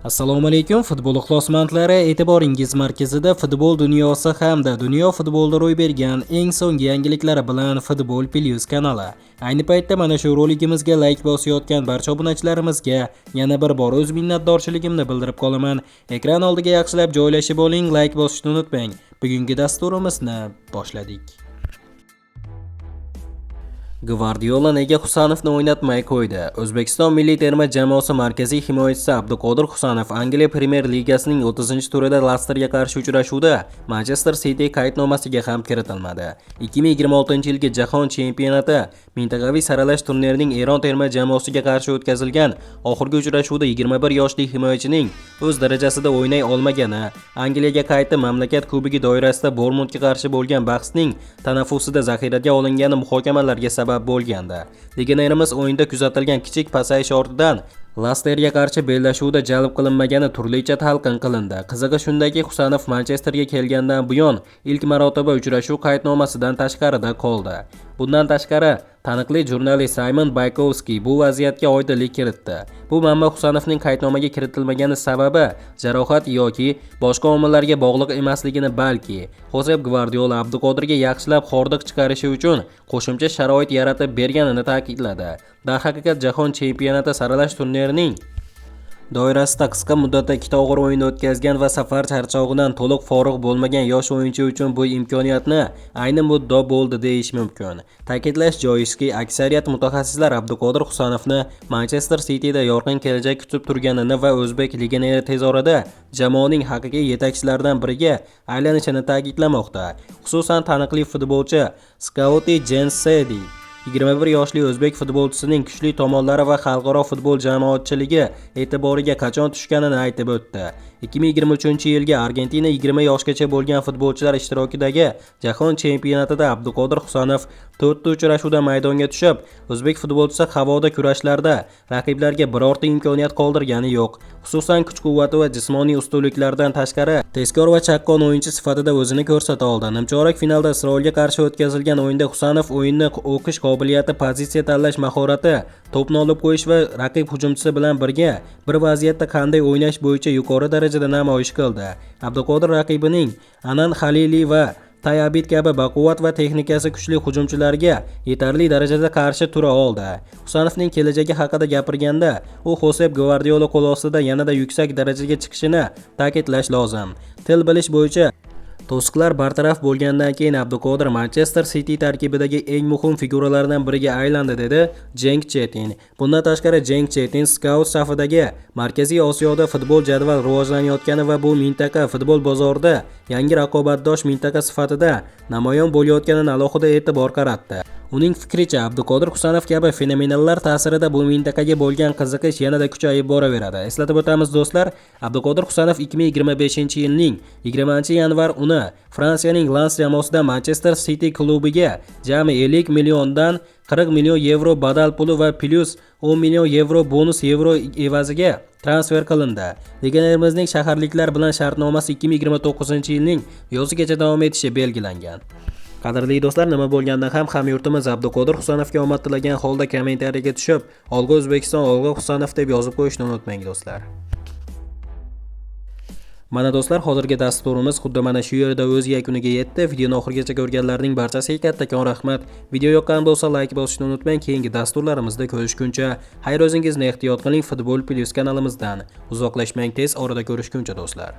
Assalomu alaykum futbol ixlosmandlari, e'tiboringiz markazida futbol dunyosi hamda dunyo futbolida ro'y bergan eng so'nggi yangiliklar bilan Futbol Plus kanali. Ayni paytda mana shu roligimizga like bosayotgan barcha obunachilarimizga yana bir bor o'z minnatdorchiligimni bildirib qolaman. Ekran oldiga yaxshilab joylashib oling, like bosishni unutmang. Bugungi dasturimizni boshladik. Gvardiola nega Husanovni o'ynatmay qo'ydi? O'zbekiston milliy terma jamoasi markaziy himoyachisi Abduqodir Husanov Angliya Premyer Ligasining 30-turida Lesterga qarshi uchrashuvda Manchester City qaydnomasiga ham kiritilmadi. 2026-yilgi Jahon chempionati mintaqaviy saralash turnirining Eron terma jamoasiga qarshi o'tkazilgan oxirgi uchrashuvda 21 yoshli himoyachining o'z darajasida o'ynay olmagani, Angliyaga qaytib mamlakat kubogi doirasida Bournemouthga qarshi bo'lgan bahsning tanaffusida zaxiraga olingani muhokamalarga sabab bo'lgandi. Legionerimiz o'yinda kuzatilgan kichik pasayish ortidan Lesterga qarshi bellashuvda jalb qilinmagani turlicha talqin qilindi. Qizig'i shundaki, Husanov Manchesterga kelgandan buyon ilk marotaba uchrashuv qaydnomasidan tashqarida qoldi. Bundan tashqari, taniqli jurnalist Simon Baykovskiy bu vaziyatga oydinlik kiritdi. Bu manba Husanovning qaydnomaga kiritilmagani sababi jarohat yoki boshqa omillarga bog'liq emasligini, balki Josep Gvardiola Abduqodirga yaxshilab hordiq chiqarishi uchun qo'shimcha sharoit yaratib berganini ta'kidladi. Darhaqiqat Jahon chempionati saralash turnirining doirasida qisqa muddatda ikkita og'ir o'yin o'tkazgan va safar charchog'idan to'liq forig' bo'lmagan yosh o'yinchi uchun bu imkoniyatni ayni muddo bo'ldi deyish mumkin. Ta'kidlash joizki, aksariyat mutaxassislar Abduqodir Husanovni Manchester City'da yorqin kelajak kutib turganini va o'zbek legioneri tez orada jamoaning haqiqiy yetakchilaridan biriga aylanishini ta'kidlamoqda. Xususan, taniqli futbolchi Scotty Jensen 21 yoshli o'zbek futbolchisining kuchli tomonlari va xalqaro futbol jamoatchiligi e'tiboriga qachon tushganini aytib o'tdi. 2023-yilga Argentina 20 yoshgacha bo'lgan futbolchilar ishtirokidagi Jahon chempionatida Abduqodir Husanov 4 ta uchrashuvda maydonga tushib, o'zbek futbolchisi havoda kurashlarda raqiblarga birorta imkoniyat qoldirgani yo'q. Xususan, kuch-quvvati va jismoniy ustunliklardan tashqari, tezkor va chaqqon o'yinchi sifatida o'zini ko'rsata oldi. Nimchorak finalda Isroilga qarshi o'tkazilgan o'yinda Husanov o'yinni o'qish qobiliyati, pozitsiya tanlash mahorati, to'pni olib qo'yish va raqib hujumchisi bilan birga bir vaziyatda qanday o'ynash bo'yicha yuqori darajada namoyish qildi. Abduqodir raqibining Anan Halili va Tayyabit kabi baquvvat va texnikasi kuchli hujumchilarga yetarli darajada qarshi tura oldi. Husanovning kelajagi haqida gapirganda, u Josep Gvardiola qo'l ostida yanada yuksak darajaga chiqishini ta'kidlash lozim. Til bilish bo'yicha to'siqlar bartaraf bo'lgandan keyin Abduqodir Manchester City tarkibidagi eng muhim figuralardan biriga aylandi, dedi Cenk Chetin. Bundan tashqari, Cenk Chetin skaut safidagi Markaziy Osiyoda futbol jadval rivojlanayotgani va bu mintaqa futbol bozorida yangi raqobatdosh mintaqa sifatida namoyon bo'layotganini alohida e'tibor qaratdi. Uning fikricha, Abduqodir Husanov kabi fenomenallar ta'sirida bu mintaqaga bo'lgan qiziqish yanada kuchayib boraveradi. Eslatib o'tamiz do'stlar, Abduqodir Husanov 2025-yilning 20-yanvar uni Fransiyaning Lens jamoasidan Manchester City klubiga jami 50 milliondan 40 million yevro badal puli va plus 10 million yevro bonus yevro evaziga transfer qilindi. Legionerimizning shaharliklar bilan shartnomasi 2029-yilning yozigacha davom etishi belgilangan. Qadrli do'stlar, nima bo'lganda ham hamyurtimiz Abduqodir Husanovga omad tilagan holda kommentariyaga tushib, "Olg'a O'zbekiston, olg'a Husanov" deb yozib qo'yishni unutmang do'stlar. Mana do'stlar, hozirgi dasturimiz xuddi mana shu yerda o'z yakuniga yetdi. Videoni oxirigacha ko'rganlarning barchasiga kattakon rahmat. Video yoqqan bo'lsa like bosishni unutmang. Keyingi dasturlarimizda ko'rishguncha xayr, o'zingizni ehtiyot qiling. Futbol Plus kanalimizdan uzoqlashmang, tez orada ko'rishguncha do'stlar.